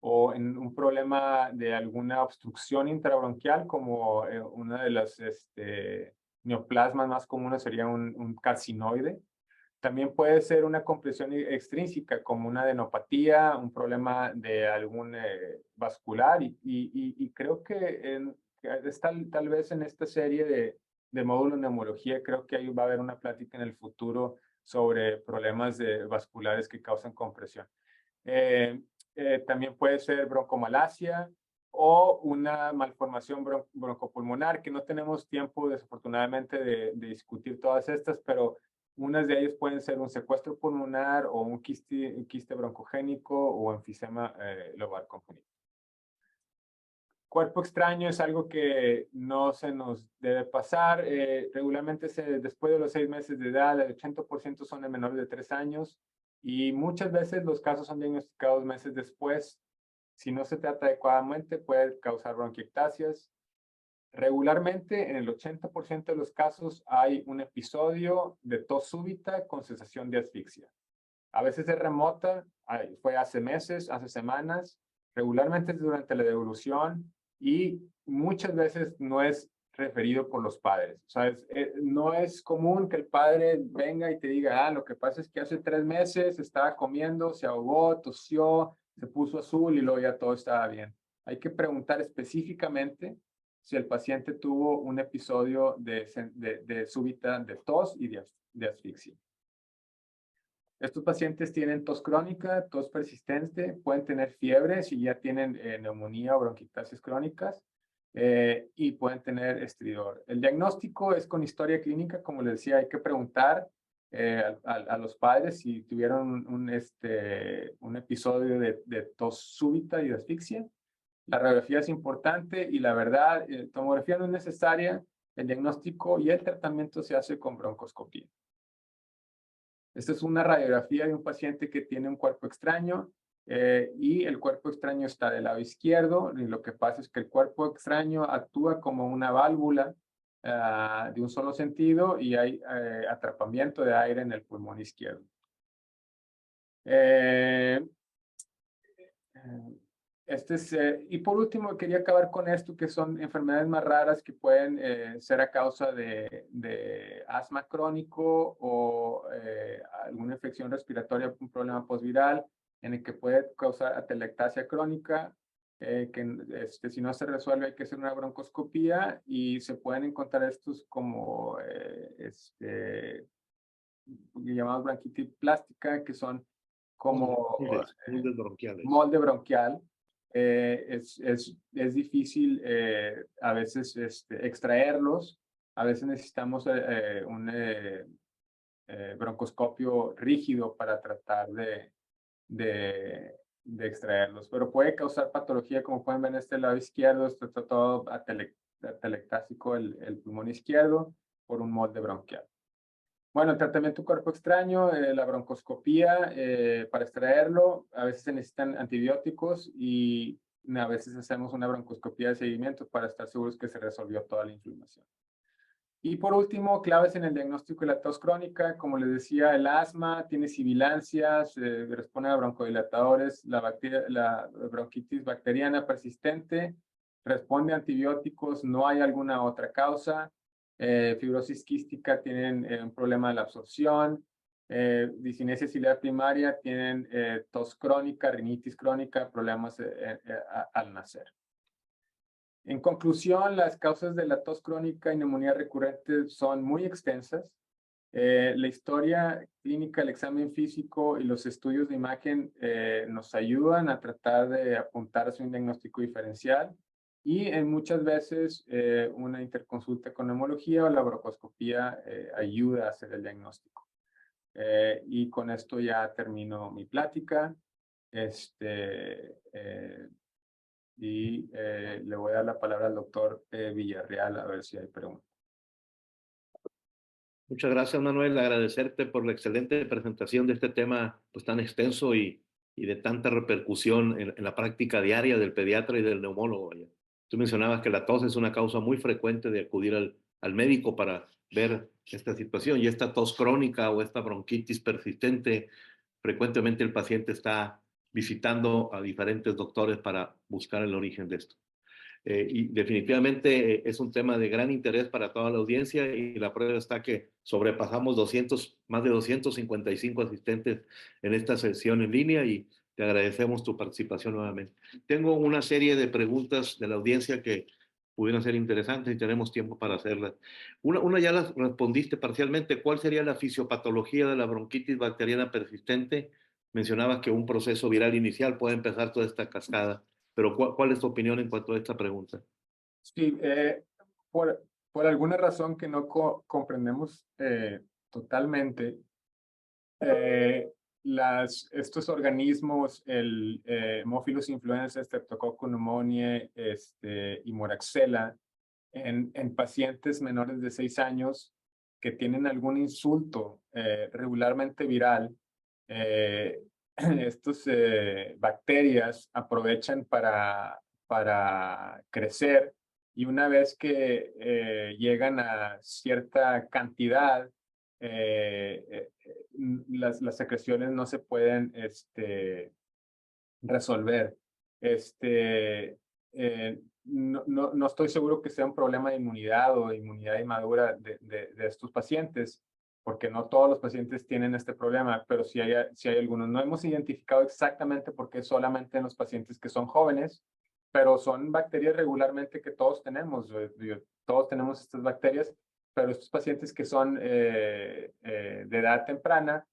o en un problema de alguna obstrucción intrabronquial, como una de las neoplasmas más comunes sería un carcinoide. También puede ser una compresión extrínseca, como una adenopatía, un problema de algún vascular. Y creo que tal vez en esta serie de módulos de neumología, creo que ahí va a haber una plática en el futuro sobre problemas vasculares que causan compresión. También puede ser broncomalacia o una malformación broncopulmonar, que no tenemos tiempo, desafortunadamente, de discutir todas estas, pero unas de ellas pueden ser un secuestro pulmonar o un quiste broncogénico o enfisema lobar congénito. Cuerpo extraño es algo que no se nos debe pasar. Regularmente después de los 6 meses de edad, el 80% son de menores de 3 años y muchas veces los casos son diagnosticados meses después. Si no se trata adecuadamente, puede causar bronquiectasias. Regularmente, en el 80% de los casos, hay un episodio de tos súbita con sensación de asfixia. A veces es remota, fue hace meses, hace semanas, regularmente es durante la devolución y muchas veces no es referido por los padres. O sea, no es común que el padre venga y te diga, lo que pasa es que hace 3 meses estaba comiendo, se ahogó, tosió, se puso azul y luego ya todo estaba bien. Hay que preguntar específicamente si el paciente tuvo un episodio de súbita de tos y de asfixia. Estos pacientes tienen tos crónica, tos persistente, pueden tener fiebre si ya tienen neumonía o bronquiectasias crónicas y pueden tener estridor. El diagnóstico es con historia clínica, como les decía, hay que preguntar a los padres si tuvieron un episodio de tos súbita y de asfixia. La radiografía es importante y la verdad, tomografía no es necesaria, el diagnóstico y el tratamiento se hace con broncoscopía. Esta es una radiografía de un paciente que tiene un cuerpo extraño. y el cuerpo extraño está del lado izquierdo, y lo que pasa es que el cuerpo extraño actúa como una válvula de un solo sentido y hay atrapamiento de aire en el pulmón izquierdo. Y por último, quería acabar con esto, que son enfermedades más raras que pueden ser a causa de asma crónico o alguna infección respiratoria, un problema postviral, en el que puede causar atelectasia crónica, que si no se resuelve hay que hacer una broncoscopía y se pueden encontrar estos como llamados bronquitis plástica, que son como moldes bronquiales. molde bronquial. Es difícil a veces extraerlos. A veces necesitamos un broncoscopio rígido para tratar de extraerlos. Pero puede causar patología, como pueden ver en este lado izquierdo, está todo atelectásico el pulmón izquierdo por un molde bronquial. Bueno, el tratamiento cuerpo extraño, la broncoscopía para extraerlo, a veces se necesitan antibióticos y a veces hacemos una broncoscopía de seguimiento para estar seguros que se resolvió toda la inflamación. Y por último, claves en el diagnóstico de la tos crónica. Como les decía, el asma tiene sibilancias, responde a broncodilatadores, la bronquitis bacteriana persistente responde a antibióticos, no hay alguna otra causa. Fibrosis quística tienen un problema de la absorción. Discinesia ciliar primaria tienen tos crónica, rinitis crónica, problemas al nacer. En conclusión, las causas de la tos crónica y neumonía recurrente son muy extensas. La historia clínica, el examen físico y los estudios de imagen nos ayudan a tratar de apuntar hacia un diagnóstico diferencial y muchas veces una interconsulta con neumología o la broncoescopía ayuda a hacer el diagnóstico. Y con esto ya termino mi plática. Y le voy a dar la palabra al doctor Villarreal a ver si hay preguntas. Muchas gracias, Manuel. Agradecerte por la excelente presentación de este tema pues, tan extenso y de tanta repercusión en la práctica diaria del pediatra y del neumólogo. Tú mencionabas que la tos es una causa muy frecuente de acudir al médico para ver esta situación, y esta tos crónica o esta bronquitis persistente, frecuentemente el paciente está visitando a diferentes doctores para buscar el origen de esto. Y definitivamente es un tema de gran interés para toda la audiencia, y la prueba está que sobrepasamos más de 255 asistentes en esta sesión en línea, y te agradecemos tu participación nuevamente. Tengo una serie de preguntas de la audiencia que pudieran ser interesantes y tenemos tiempo para hacerlas. Una ya las respondiste parcialmente. ¿Cuál sería la fisiopatología de la bronquitis bacteriana persistente? Mencionabas que un proceso viral inicial puede empezar toda esta cascada. Pero ¿cuál es tu opinión en cuanto a esta pregunta? Sí, por alguna razón que no comprendemos totalmente, estos organismos, el Haemophilus influenzae, Streptococcus pneumoniae y Moraxella, en pacientes menores de 6 años que tienen algún insulto regularmente viral, estas bacterias aprovechan para crecer, y una vez que llegan a cierta cantidad, las secreciones no se pueden resolver. No estoy seguro que sea un problema de inmunidad o de inmunidad inmadura de estos pacientes, porque no todos los pacientes tienen este problema, pero sí hay algunos. No hemos identificado exactamente por qué solamente en los pacientes que son jóvenes, pero son bacterias regularmente que todos tenemos. Todos tenemos estas bacterias, pero estos pacientes que son de edad temprana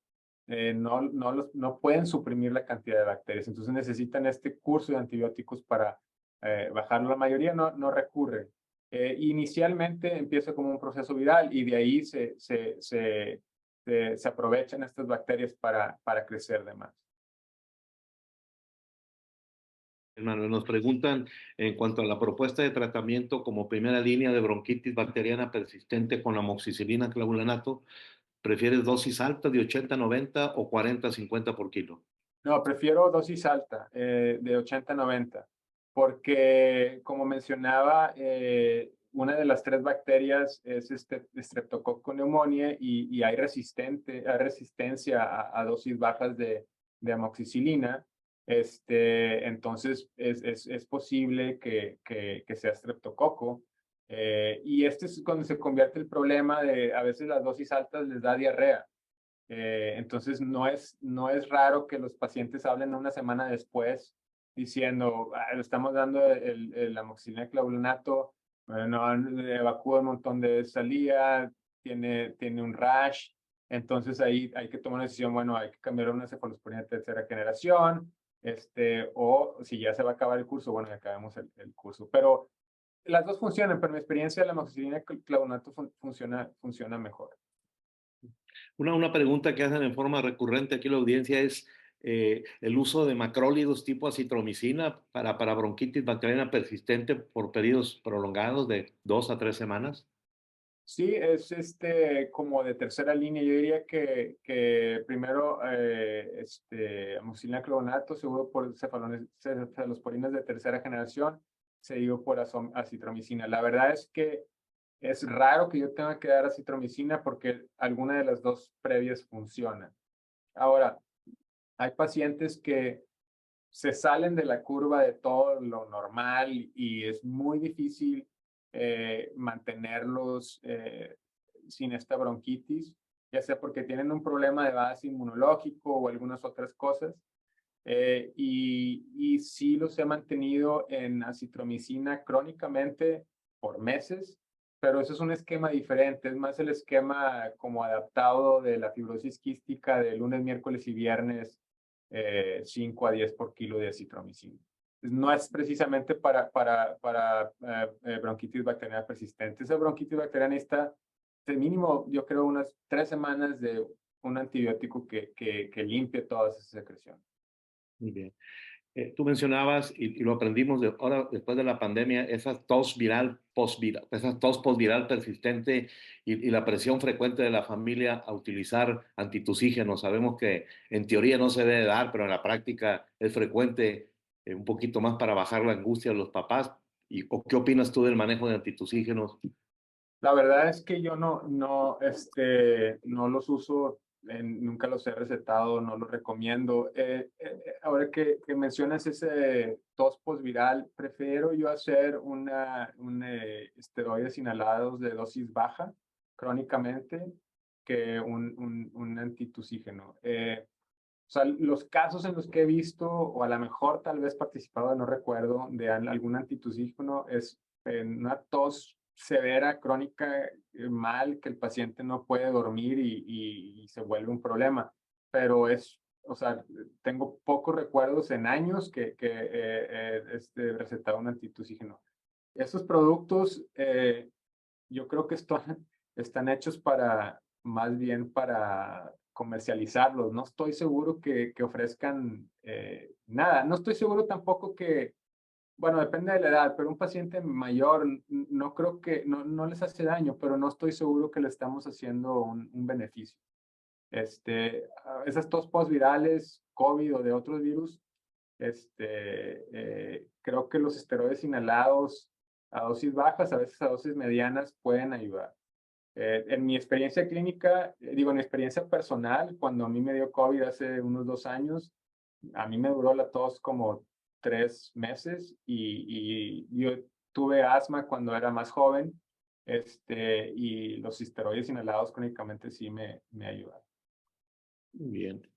no pueden suprimir la cantidad de bacterias. Entonces necesitan este curso de antibióticos para bajarlo. La mayoría no recurre. Inicialmente empieza como un proceso viral y de ahí se aprovechan estas bacterias para crecer de más. Hermano, nos preguntan en cuanto a la propuesta de tratamiento como primera línea de bronquitis bacteriana persistente con amoxicilina clavulanato. ¿Prefieres dosis alta de 80-90 o 40-50 por kilo? No, prefiero dosis alta, de 80 a 90, porque como mencionaba, una de las 3 bacterias es Streptococcus pneumoniae y hay resistencia a dosis bajas de amoxicilina. Entonces, es posible que sea Streptococo. Y este es cuando se convierte el problema de, a veces las dosis altas les da diarrea. Entonces, no es raro que los pacientes hablen una semana después diciendo, "Ah, le estamos dando el amoxicilina clavulonato, no, evacúa un montón de salía, tiene un rash". Entonces, ahí hay que tomar una decisión, bueno, hay que cambiar a una cefalosporina de tercera generación, o si ya se va a acabar el curso, bueno, ya acabemos el curso. Pero las dos funcionan, pero en mi experiencia la amoxicilina clavulonato funciona mejor. Una pregunta que hacen en forma recurrente aquí la audiencia es el uso de macrólidos tipo acitromicina para bronquitis bacteriana persistente por periodos prolongados de 2 a 3 semanas. Sí, es como de tercera línea. Yo diría que primero amoxicilina clavulonato, seguido por cefalosporinas de tercera generación, seguido por acitromicina. La verdad es que es raro que yo tenga que dar acitromicina porque alguna de las dos previas funciona. Ahora, hay pacientes que se salen de la curva de todo lo normal y es muy difícil mantenerlos sin esta bronquitis, ya sea porque tienen un problema de base inmunológico o algunas otras cosas. Y sí los he mantenido en acitromicina crónicamente por meses, pero eso es un esquema diferente, es más el esquema como adaptado de la fibrosis quística de lunes, miércoles y viernes, 5 a 10 por kilo de acitromicina. No es precisamente para bronquitis bacteriana persistente. Esa bronquitis bacteriana está de mínimo, yo creo, unas 3 semanas de un antibiótico que limpie todas esas secreciones. Muy bien. Tú mencionabas, y lo aprendimos ahora después de la pandemia, esa tos viral, postviral, esa tos postviral persistente y la presión frecuente de la familia a utilizar antitusígenos. Sabemos que en teoría no se debe dar, pero en la práctica es frecuente, un poquito más para bajar la angustia de los papás. ¿O qué opinas tú del manejo de antitusígenos? La verdad es que yo no los uso, nunca los he recetado, no los recomiendo. Ahora que mencionas ese tos postviral, prefiero yo hacer un esteroides inhalados de dosis baja crónicamente que un antitusígeno. O sea, los casos en los que he visto, o a lo mejor tal vez participado, no recuerdo, de algún antitusígeno, es en una tos severa, crónica, mal, que el paciente no puede dormir y se vuelve un problema. Pero o sea, tengo pocos recuerdos en años que recetado un antitusígeno. Esos productos, yo creo que están hechos más bien para comercializarlos. No estoy seguro que ofrezcan nada. No estoy seguro tampoco bueno, depende de la edad, pero un paciente mayor no creo no les hace daño, pero no estoy seguro que le estamos haciendo un beneficio. Esas tos postvirales, COVID o de otros virus, creo que los esteroides inhalados a dosis bajas, a veces a dosis medianas, pueden ayudar. En mi experiencia clínica, en mi experiencia personal, cuando a mí me dio COVID hace unos 2 años, a mí me duró la tos como 3 meses y yo tuve asma cuando era más joven, y los esteroides inhalados crónicamente sí me ayudaron. Muy bien.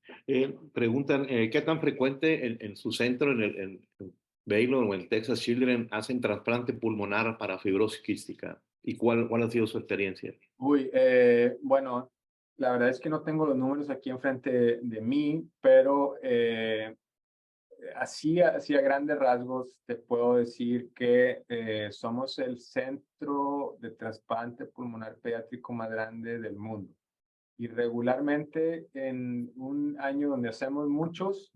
Preguntan, ¿qué tan frecuente en su centro, en Baylor o en Texas Children, hacen trasplante pulmonar para fibrosis quística? ¿Y cuál ha sido su experiencia? Uy, bueno, la verdad es que no tengo los números aquí enfrente de mí, pero así a grandes rasgos te puedo decir que somos el centro de trasplante pulmonar pediátrico más grande del mundo. Y regularmente en un año donde hacemos muchos,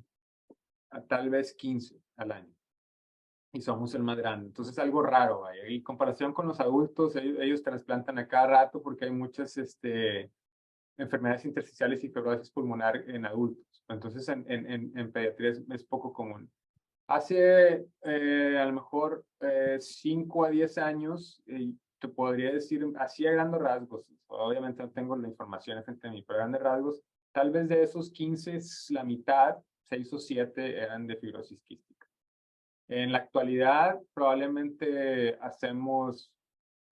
a tal vez 15 al año. Y somos el más grande. Entonces, algo raro, vaya. Y en comparación con los adultos, ellos trasplantan a cada rato porque hay muchas enfermedades intersticiales y fibrosis pulmonar en adultos. Entonces, en pediatría es poco común. Hace a lo mejor 5 a 10 años, te podría decir, así a grandes rasgos, obviamente no tengo la información frente a mí, pero a grandes rasgos, tal vez de esos 15, la mitad, 6 o 7 eran de fibrosis quística. En la actualidad, probablemente hacemos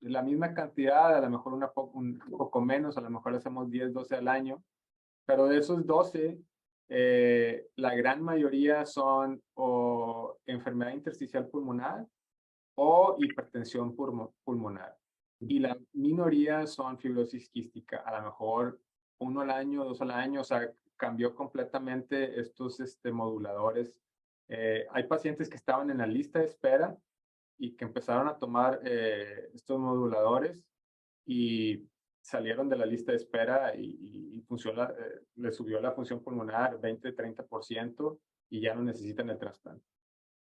la misma cantidad, a lo mejor un poco menos, a lo mejor hacemos 10, 12 al año, pero de esos 12, la gran mayoría son o enfermedad intersticial pulmonar o hipertensión pulmonar. Y la minoría son fibrosis quística, a lo mejor 1 al año, 2 al año, o sea, cambió completamente estos moduladores. Hay pacientes que estaban en la lista de espera y que empezaron a tomar estos moduladores y salieron de la lista de espera y le subió la función pulmonar 20-30% y ya no necesitan el trasplante.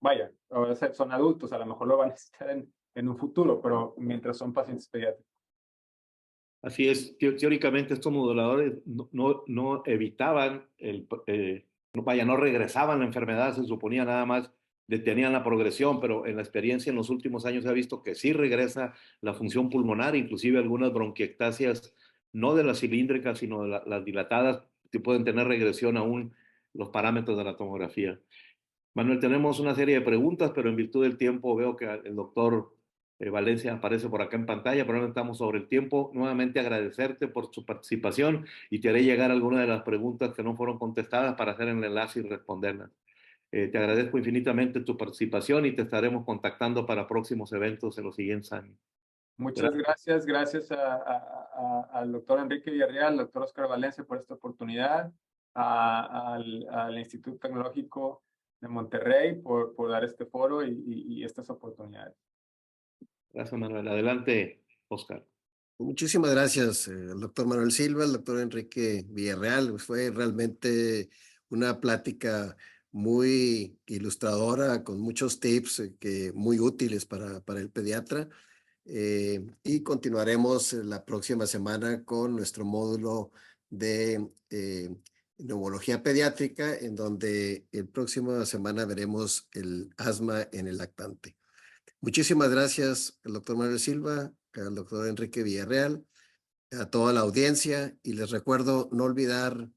Vaya, ahora son adultos, a lo mejor lo van a necesitar en un futuro, pero mientras son pacientes pediátricos. Así es, teóricamente estos moduladores no evitaban, no regresaban la enfermedad, se suponía nada más detenían la progresión, pero en la experiencia en los últimos años se ha visto que sí regresa la función pulmonar, inclusive algunas bronquiectasias, no de las cilíndricas, sino de las dilatadas, que pueden tener regresión aún los parámetros de la tomografía. Manuel, tenemos una serie de preguntas, pero en virtud del tiempo veo que el doctor Valencia aparece por acá en pantalla, pero ahora estamos sobre el tiempo. Nuevamente agradecerte por su participación y te haré llegar algunas de las preguntas que no fueron contestadas para hacer el enlace y responderlas. Te agradezco infinitamente tu participación y te estaremos contactando para próximos eventos en los siguientes años. Muchas gracias. Gracias al doctor Enrique Villarreal, al doctor Oscar Valencia por esta oportunidad, al Instituto Tecnológico de Monterrey por dar este foro y estas oportunidades. Gracias, Manuel. Adelante, Oscar. Muchísimas gracias al doctor Manuel Silva, al doctor Enrique Villarreal. Fue realmente una plática muy ilustradora, con muchos tips muy útiles para el pediatra. Y continuaremos la próxima semana con nuestro módulo de neumología pediátrica, en donde la próxima semana veremos el asma en el lactante. Muchísimas gracias al doctor Manuel Silva, al doctor Enrique Villarreal, a toda la audiencia, y les recuerdo no olvidar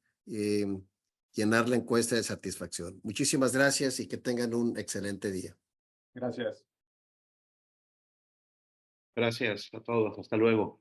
llenar la encuesta de satisfacción. Muchísimas gracias y que tengan un excelente día. Gracias. Gracias a todos. Hasta luego.